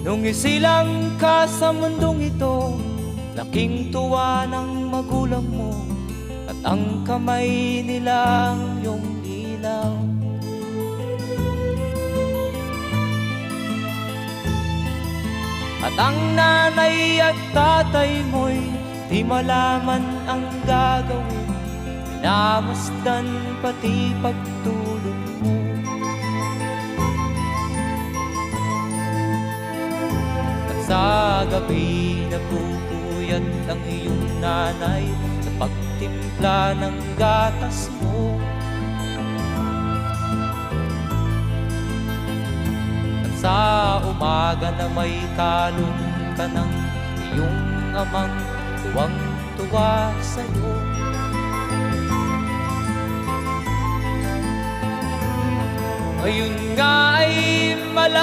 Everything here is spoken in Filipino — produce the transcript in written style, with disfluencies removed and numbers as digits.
Nung isilang ka sa mundong ito, laking tuwa ng magulang mo, at ang kamay nila ang iyong ilaw. At ang nanay at tatay mo'y di malaman ang gagawin, minamasdan pati pagtulog mo. At sa gabi napupuyat ang iyong nanay sa pagtimpla ng gatas mo. At sa umaga na may kalong ka ng iyong amang tuwang-tuwa sa'yo. Ngayon nga ay malaki